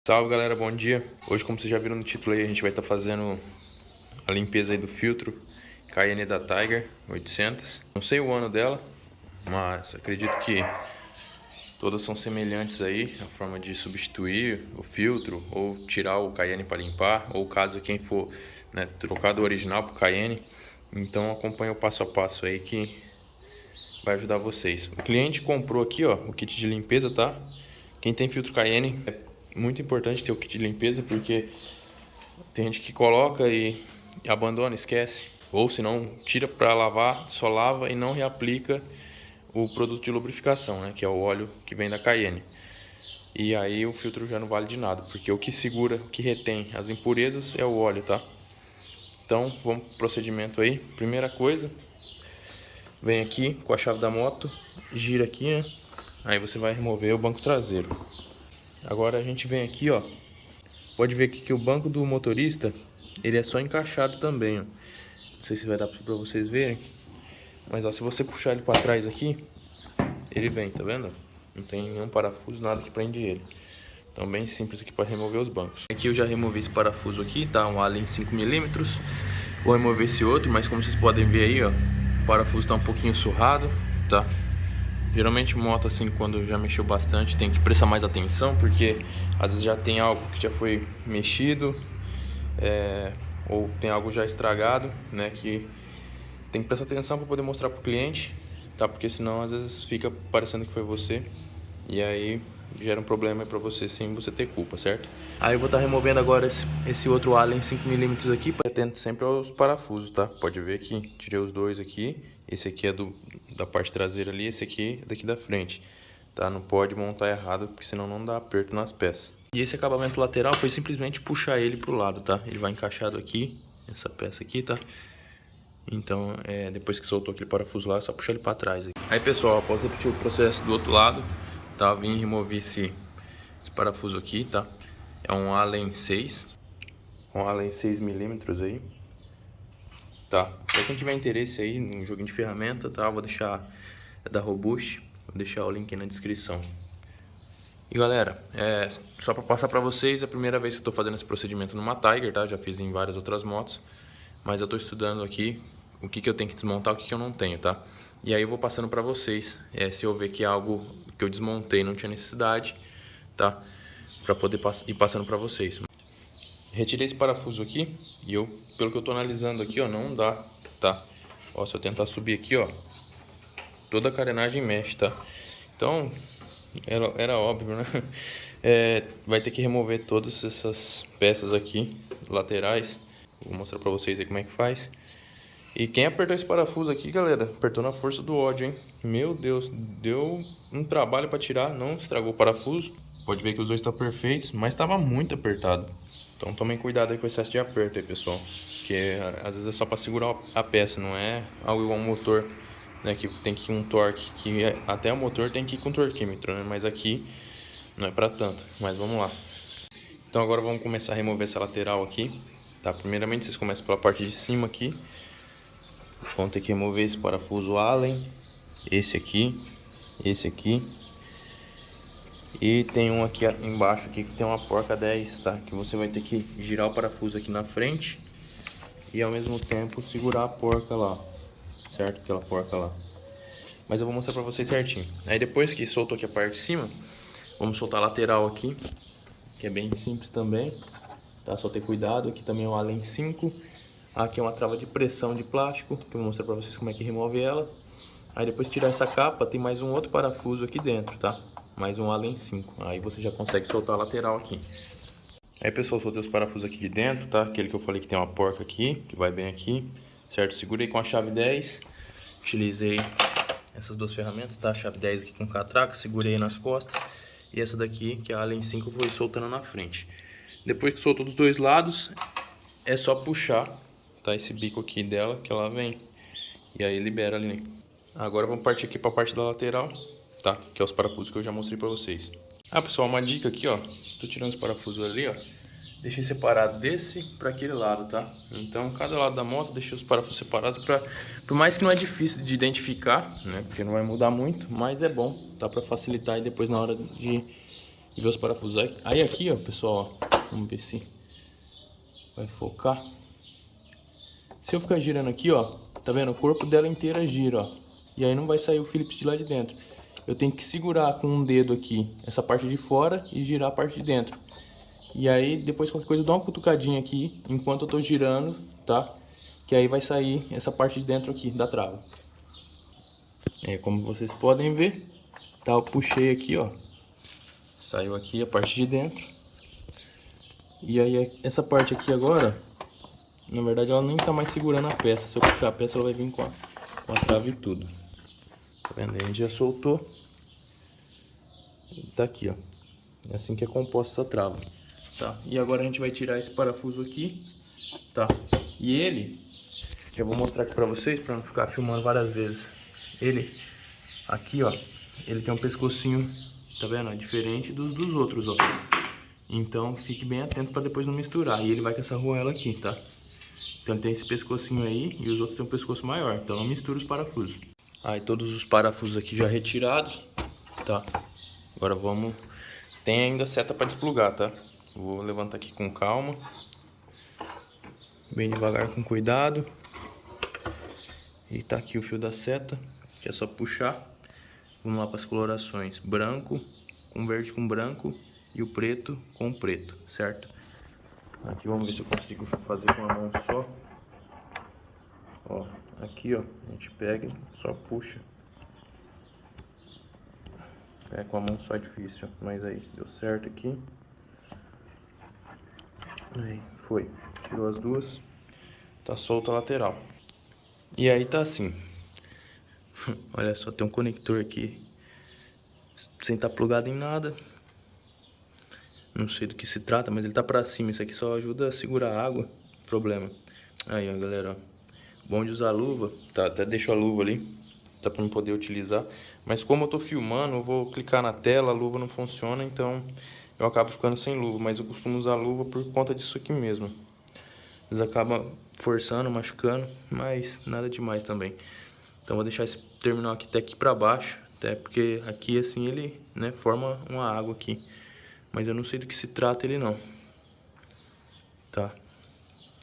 Salve galera, bom dia. Hoje, como vocês já viram no título aí, a gente vai estar fazendo a limpeza aí do filtro Cayenne da Tiger 800. Não sei o ano dela, mas acredito que todas são semelhantes aí, a forma de substituir o filtro ou tirar o Cayenne para limpar, ou caso quem for, né, trocar do original para o Cayenne. Então acompanha o passo a passo aí que vai ajudar vocês. O cliente comprou aqui, ó, o kit de limpeza, tá? Quem tem filtro Cayenne, é muito importante ter o kit de limpeza, porque tem gente que coloca e abandona, esquece. Ou se não, tira para lavar, só lava e não reaplica o produto de lubrificação, né? Que é o óleo que vem da Cayenne. E aí o filtro já não vale de nada, porque o que segura, o que retém as impurezas é o óleo, tá? Então vamos pro procedimento aí. Primeira coisa, vem aqui com a chave da moto, gira aqui, né? Aí você vai remover o banco traseiro. Agora a gente vem aqui, ó. Pode ver aqui que o banco do motorista, ele é só encaixado também, ó. Não sei se vai dar pra vocês verem. Mas ó, se você puxar ele pra trás aqui, ele vem, tá vendo? Não tem nenhum parafuso, nada que prende ele. Então bem simples aqui para remover os bancos. Aqui eu já removi esse parafuso aqui, tá? Um Allen 5mm. Vou remover esse outro, mas como vocês podem ver aí, ó, o parafuso tá um pouquinho surrado, tá? Geralmente moto assim, quando já mexeu bastante, tem que prestar mais atenção, porque às vezes já tem algo que já foi mexido, ou tem algo já estragado, né? Que tem que prestar atenção para poder mostrar pro cliente, tá? Porque senão às vezes fica parecendo que foi você e aí gera um problema para você sem você ter culpa, certo? Aí eu vou estar removendo agora esse outro Allen 5mm aqui, atento sempre aos parafusos, tá? Pode ver que tirei os dois aqui. Esse aqui é da parte traseira ali, esse aqui é daqui da frente, tá? Não pode montar errado, porque senão não dá aperto nas peças. E esse acabamento lateral foi simplesmente puxar ele pro lado, tá? Ele vai encaixado aqui, essa peça aqui, tá? Então, depois que soltou aquele parafuso lá, é só puxar ele para trás. Aí, pessoal, após repetir o processo do outro lado, tá? Vim remover esse parafuso aqui, tá? É um Allen 6, um Allen 6mm aí, tá? Pra quem tiver interesse aí no joguinho de ferramenta, tá? Vou deixar, é da Robust, vou deixar o link aí na descrição. E galera, só para passar para vocês, é a primeira vez que eu tô fazendo esse procedimento numa Tiger, tá? Já fiz em várias outras motos, mas eu tô estudando aqui o que eu tenho que desmontar, o que eu não tenho, tá? E aí eu vou passando para vocês, se eu ver que é algo que eu desmontei não tinha necessidade, tá? Para poder ir passando para vocês. Retirei esse parafuso aqui e pelo que eu tô analisando aqui, ó, não dá, tá? Ó, se eu tentar subir aqui, ó, toda a carenagem mexe, tá? Então, era óbvio, né? Vai ter que remover todas essas peças aqui, laterais. Vou mostrar pra vocês aí como é que faz. E quem apertou esse parafuso aqui, galera, apertou na força do ódio, hein? Meu Deus, deu um trabalho pra tirar, não estragou o parafuso. Pode ver que os dois estão perfeitos, mas estava muito apertado. Então tomem cuidado aí com o excesso de aperto aí, pessoal. Porque às vezes é só pra segurar a peça, não é algo igual um motor, né? Que tem que ir um torque, que até o motor tem que ir com torquímetro, né? Mas aqui não é pra tanto, mas vamos lá. Então agora vamos começar a remover essa lateral aqui, tá? Primeiramente vocês começam pela parte de cima aqui. Vão ter que remover esse parafuso Allen, esse aqui, e tem um aqui embaixo aqui que tem uma porca 10, tá? Que você vai ter que girar o parafuso aqui na frente e ao mesmo tempo segurar a porca lá, certo? Aquela porca lá. Mas eu vou mostrar pra vocês certinho. Aí depois que soltou aqui a parte de cima, vamos soltar a lateral aqui, que é bem simples também, tá? Só ter cuidado. Aqui também é um Allen 5. Aqui é uma trava de pressão de plástico, que eu vou mostrar pra vocês como é que remove ela. Aí depois de tirar essa capa, tem mais um outro parafuso aqui dentro, tá? Mais um Allen 5. Aí você já consegue soltar a lateral aqui. Aí, pessoal, soltei os parafusos aqui de dentro, tá? Aquele que eu falei que tem uma porca aqui, que vai bem aqui, certo? Segurei com a chave 10. Utilizei essas duas ferramentas, tá? A chave 10 aqui com catraca, segurei nas costas. E essa daqui, que é a Allen 5, eu fui soltando na frente. Depois que soltou dos dois lados, é só puxar, tá? Esse bico aqui dela, que ela vem. E aí libera ali. Agora vamos partir aqui para a parte da lateral, tá? Que é os parafusos que eu já mostrei para vocês. Ah, pessoal, uma dica aqui, ó. Tô tirando os parafusos ali, ó. Deixei separado desse para aquele lado, tá? Então, cada lado da moto, deixei os parafusos separados para, por mais que não é difícil de identificar, né? Porque não vai mudar muito, mas é bom, tá? Para facilitar e depois na hora e ver os parafusos. Aí aqui, ó, pessoal, ó, vamos ver se vai focar. Se eu ficar girando aqui, ó, tá vendo? O corpo dela inteira gira, ó. E aí não vai sair o Phillips de lá de dentro. Eu tenho que segurar com um dedo aqui essa parte de fora e girar a parte de dentro. E aí depois qualquer coisa eu dou uma cutucadinha aqui enquanto eu tô girando, tá? Que aí vai sair essa parte de dentro aqui da trava. Como vocês podem ver, tá? Eu puxei aqui, ó. Saiu aqui a parte de dentro. E aí essa parte aqui agora, na verdade ela nem tá mais segurando a peça. Se eu puxar a peça ela vai vir com a trava e tudo. Tá vendo? A gente já soltou. Tá aqui, ó. É assim que é composta essa trava. Tá? E agora a gente vai tirar esse parafuso aqui. Tá? E ele, eu vou mostrar aqui pra vocês, pra não ficar filmando várias vezes. Ele, aqui, ó, ele tem um pescocinho, tá vendo? Diferente dos outros, ó. Então fique bem atento pra depois não misturar. E ele vai com essa arruela aqui, tá? Então ele tem esse pescocinho aí e os outros tem um pescoço maior. Então não mistura os parafusos. Aí todos os parafusos aqui já retirados, tá? Agora vamos... Tem ainda seta pra desplugar, tá? Vou levantar aqui com calma. Bem devagar, com cuidado. E tá aqui o fio da seta, que é só puxar. Vamos lá para as colorações. Branco com verde com branco e o preto com preto, certo? Aqui vamos ver se eu consigo fazer com a mão só. Ó, aqui ó, a gente pega e só puxa. Com a mão só é difícil, mas aí deu certo aqui. Aí, foi. Tirou as duas. Tá solta a lateral. E aí tá assim. Olha só, tem um conector aqui sem estar plugado em nada. Não sei do que se trata, mas ele tá pra cima. Isso aqui só ajuda a segurar a água. Problema. Aí, ó, galera, ó. Bom de usar luva. Tá, até deixo a luva ali. Tá pra eu poder utilizar. Mas como eu tô filmando, eu vou clicar na tela, a luva não funciona, então eu acabo ficando sem luva. Mas eu costumo usar luva por conta disso aqui mesmo. Eles acabam forçando, machucando, mas nada demais também. Então vou deixar esse terminal aqui até aqui pra baixo, até porque aqui assim ele, né, forma uma água aqui. Mas eu não sei do que se trata ele não. Tá?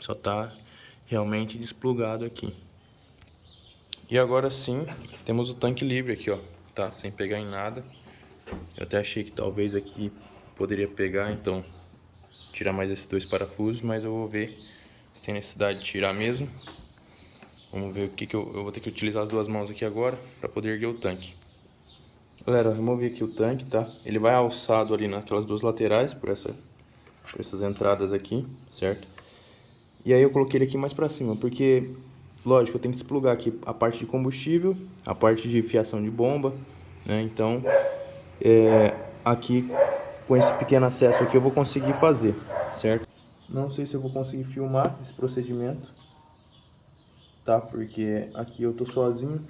Só tá realmente desplugado aqui. E agora sim, temos o tanque livre aqui, ó. Tá? Sem pegar em nada. Eu até achei que talvez aqui poderia pegar, então tirar mais esses dois parafusos, mas eu vou ver se tem necessidade de tirar mesmo. Vamos ver o que eu vou ter que utilizar as duas mãos aqui agora para poder erguer o tanque. Galera, eu removi aqui o tanque, tá? Ele vai alçado ali naquelas duas laterais, por essas entradas aqui, certo? E aí eu coloquei ele aqui mais pra cima, porque, lógico, eu tenho que desplugar aqui a parte de combustível, a parte de fiação de bomba, né? Então, aqui, com esse pequeno acesso aqui, eu vou conseguir fazer, certo? Não sei se eu vou conseguir filmar esse procedimento, tá? Porque aqui eu tô sozinho.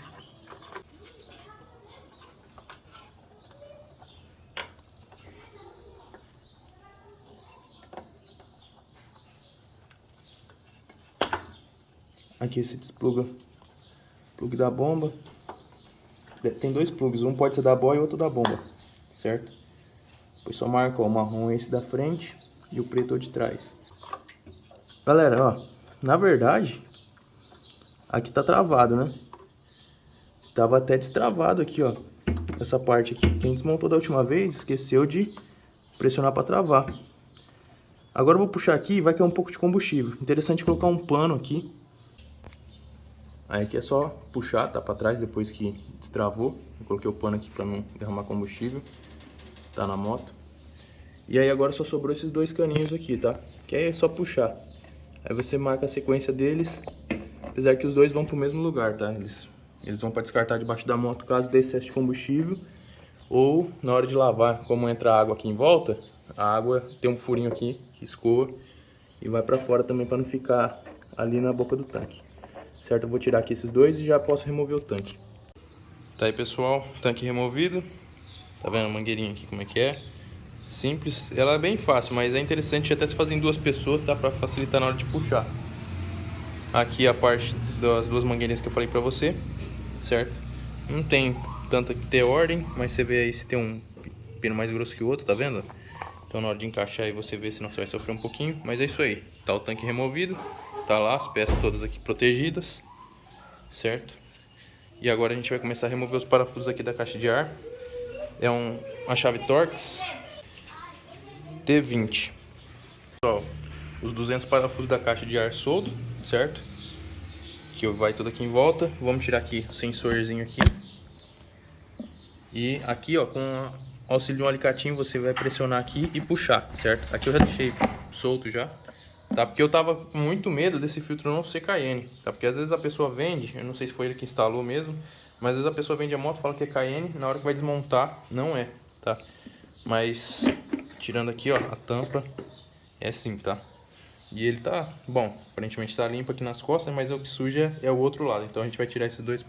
Aqui se despluga o plug da bomba. Tem dois plugs, um pode ser da boia e outro da bomba, certo? Depois só marca, ó, o marrom é esse da frente e o preto é o de trás. Galera, ó, na verdade, aqui tá travado, né? Tava até destravado aqui, ó, essa parte aqui. Quem desmontou da última vez esqueceu de pressionar para travar. Agora eu vou puxar aqui e vai cair um pouco de combustível. Interessante colocar um pano aqui. Aí aqui é só puxar, tá, para trás depois que destravou. Eu coloquei o pano aqui para não derramar combustível. Tá na moto. E aí agora só sobrou esses dois caninhos aqui, tá? Que aí é só puxar. Aí você marca a sequência deles. Apesar que os dois vão pro mesmo lugar, tá? Eles vão para descartar debaixo da moto caso dê excesso de combustível. Ou na hora de lavar, como entra água aqui em volta, a água tem um furinho aqui que escoa e vai para fora também para não ficar ali na boca do tanque. Certo? Eu vou tirar aqui esses dois e já posso remover o tanque. Tá aí, pessoal, tanque removido. Tá vendo a mangueirinha aqui como é que é? Simples, ela é bem fácil, mas é interessante até se fazer em duas pessoas, tá? Pra facilitar na hora de puxar. Aqui a parte das duas mangueirinhas que eu falei pra você, certo? Não tem tanta que ter ordem, mas você vê aí se tem pino mais grosso que o outro, tá vendo? Então na hora de encaixar aí você vê, senão você vai sofrer um pouquinho. Mas é isso aí, tá o tanque removido, tá lá as peças todas aqui protegidas, certo? E agora a gente vai começar a remover os parafusos aqui da caixa de ar. É uma chave Torx T20. Pessoal, os 200 parafusos da caixa de ar solto, certo? Que vai tudo aqui em volta. Vamos tirar aqui o sensorzinho aqui. E aqui, ó, com o auxílio de um alicatinho, você vai pressionar aqui e puxar, certo? Aqui eu já deixei solto já, tá? Porque eu tava com muito medo desse filtro não ser Cayenne, tá? Porque às vezes a pessoa vende, eu não sei se foi ele que instalou mesmo, mas às vezes a pessoa vende a moto, fala que é Cayenne, na hora que vai desmontar, não é, tá? Mas, tirando aqui, ó, a tampa, é assim, tá? E ele tá, bom, aparentemente tá limpo aqui nas costas, mas o que suja é o outro lado. Então a gente vai tirar esses dois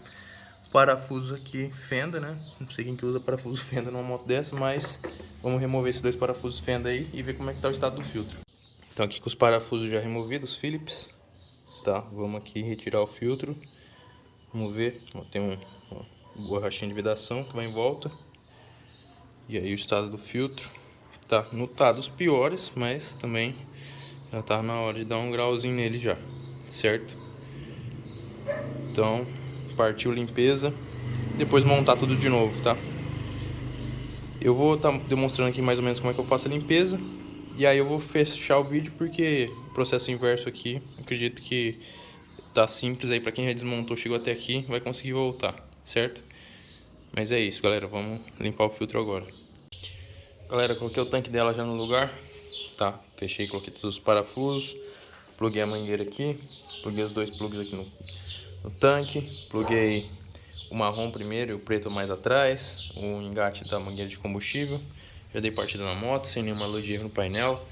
parafusos aqui, fenda, né? Não sei quem que usa parafuso fenda numa moto dessa, mas vamos remover esses dois parafusos fenda aí e ver como é que tá o estado do filtro. Então aqui com os parafusos já removidos, Phillips, tá? Vamos aqui retirar o filtro. Vamos ver, ó, tem uma borrachinha de vedação que vai em volta. E aí o estado do filtro tá, não tá dos piores, mas também já tá na hora de dar um grauzinho nele já, certo? Então, partiu limpeza, depois montar tudo de novo, tá? Eu vou estar demonstrando aqui mais ou menos como é que eu faço a limpeza. E aí eu vou fechar o vídeo porque o processo inverso aqui, acredito que tá simples aí pra quem já desmontou, chegou até aqui, vai conseguir voltar, certo? Mas é isso, galera, vamos limpar o filtro agora. Galera, coloquei o tanque dela já no lugar, tá? Fechei, coloquei todos os parafusos, pluguei a mangueira aqui, pluguei os dois plugs aqui no tanque, pluguei o marrom primeiro e o preto mais atrás, o engate da mangueira de combustível. Já dei partida na moto, sem nenhuma luz de erro no painel.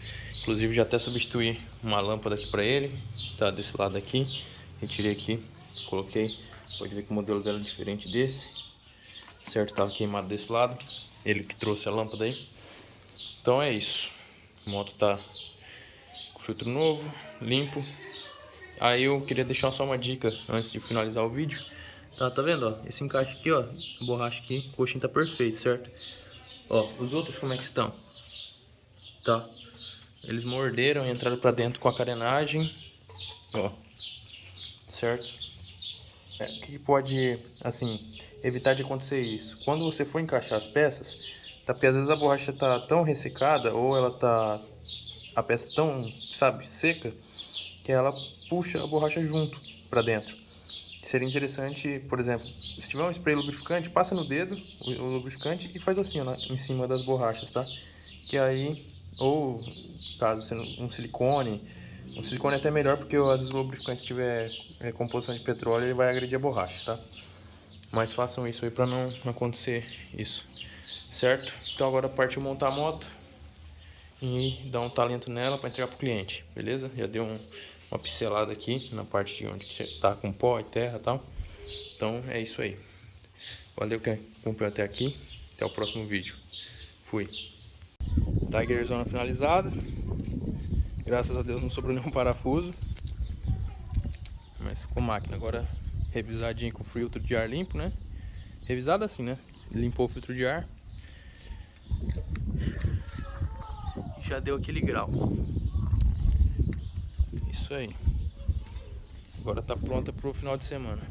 Inclusive já até substituí uma lâmpada aqui para ele, tá desse lado aqui. Retirei aqui, coloquei, pode ver que o modelo dela é diferente desse, certo? Tava queimado desse lado, ele que trouxe a lâmpada aí. Então é isso, a moto tá com filtro novo, limpo. Aí eu queria deixar só uma dica antes de finalizar o vídeo. Tá vendo, ó? Esse encaixe aqui, ó, a borracha aqui, o coxinho tá perfeito, certo? Ó, os outros como é que estão? Tá? Eles morderam e entraram pra dentro com a carenagem, ó, certo? O que pode, assim, evitar de acontecer isso? Quando você for encaixar as peças, tá? Porque às vezes a borracha tá tão ressecada ou ela tá, a peça tão, sabe, seca, que ela puxa a borracha junto pra dentro. Seria interessante, por exemplo, se tiver um spray lubrificante, passa no dedo o lubrificante e faz assim, ó, em cima das borrachas, tá? Que aí, ou caso seja um silicone é até melhor porque às vezes o lubrificante, se tiver composição de petróleo, ele vai agredir a borracha, tá? Mas façam isso aí pra não acontecer isso, certo? Então agora partiu montar a moto e dar um talento nela para entregar pro cliente, beleza? Já deu uma pincelada aqui na parte de onde tá com pó e terra e tal. Então é isso aí. Valeu que acompanhou até aqui. Até o próximo vídeo. Fui. Tiger zona finalizada. Graças a Deus não sobrou nenhum parafuso. Mas ficou máquina. Agora revisadinho com filtro de ar limpo, né? Revisado assim, né? Limpou o filtro de ar. E já deu aquele grau. Isso aí. Agora tá pronta pro final de semana.